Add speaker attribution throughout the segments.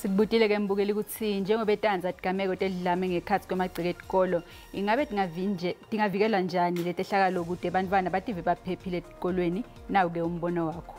Speaker 1: Sibutile ke mbukeli ukuthi njengoba etanza tigameko telidlame ngekhathi kwemagceke etikolo ingabe tingavikela njani letehlakalo ukuthi bantwana bative baphephile etikolweni nawo ke umbono wakho.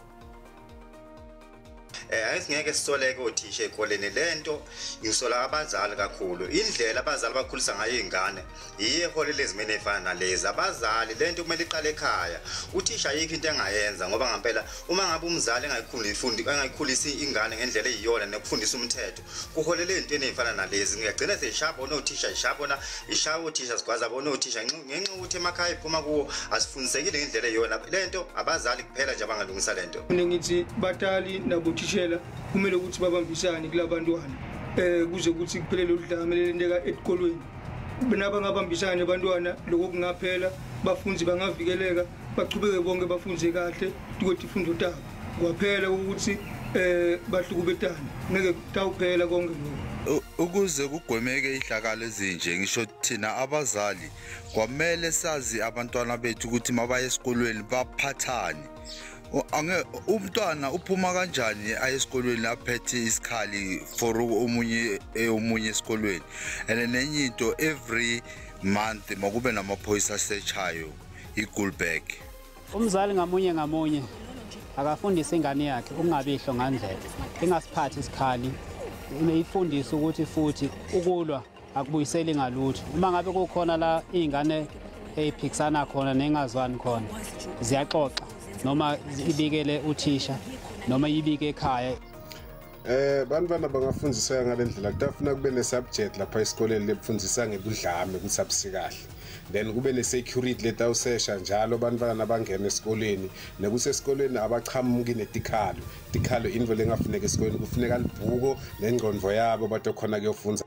Speaker 2: Ayisingeke sisoleke othisha ezikoleni lento ngisola abazali kakhulu indlela abazali bakhulisa ngayo izingane yihole lezimene efana nalezi abazali lento kumele iqale ekhaya uthisha ayikho into engayenza ngoba ngempela uma ngabe umzali engayikhulisi ingane ngendlela eyiyona nekufundisa umthetho kuholele into ezifana nalezi ngiyagcina seshabo nothisha ishabona ishawo uthisha sikwaza bona uthisha ngenxa ukuthi emakhaya iphuma kuwo asifundisekile ngendlela eyiyona lento abazali kuphela nje abangalungisa lento.
Speaker 3: Ngithi batali nabothisha kumele ukuthi babambisane kulabantwana kuze ukuthi kuphelele udlame lenteka etikolweni benabangabambisane abantwana lokho kungaphela bafundi bangavikeleka bachubeke bonke bafunde kahle ukuthi ifundo tabo kwaphela ukuthi bahlukubetana ngeke kutawuphela konke lokho
Speaker 4: ukuze kugwemeke ihlakalo ezinje ngisho thina abazali kwamele sazi abantwana bethu ukuthi mabaye esikolweni baphathane. Umntwana uphuma kanjani aye esikolweni aphethe isikhali for umunye esikolweni nenye into every month makube namaphoyisa asechayo i-school bag.
Speaker 5: Umzali ngamunye akafundise ingane yakhe ukungabihlo ngandlela engasiphathi isikhali uyifundisa ukuthi futhi ukulwa akubuyiseli ngalutho uma ngabe kukhona la izingane eziphikisana khona nengazwani khona ziyaxoxa noma ibikele uthisha noma ibike ekhaya.
Speaker 6: Bantwana bangafundiswa ngalendlela kutafuna kube ne-subject lapha esikoleni lepfundisa ngebudlame kusabisi kahle then kube ne-security letawusesha njalo bantwana abangena esikoleni nekusesikoleni abachamuki netikhalo into lengafuneka esikoleni kufuneka libhuko nengqondo yabo bathi khona kuyofunda.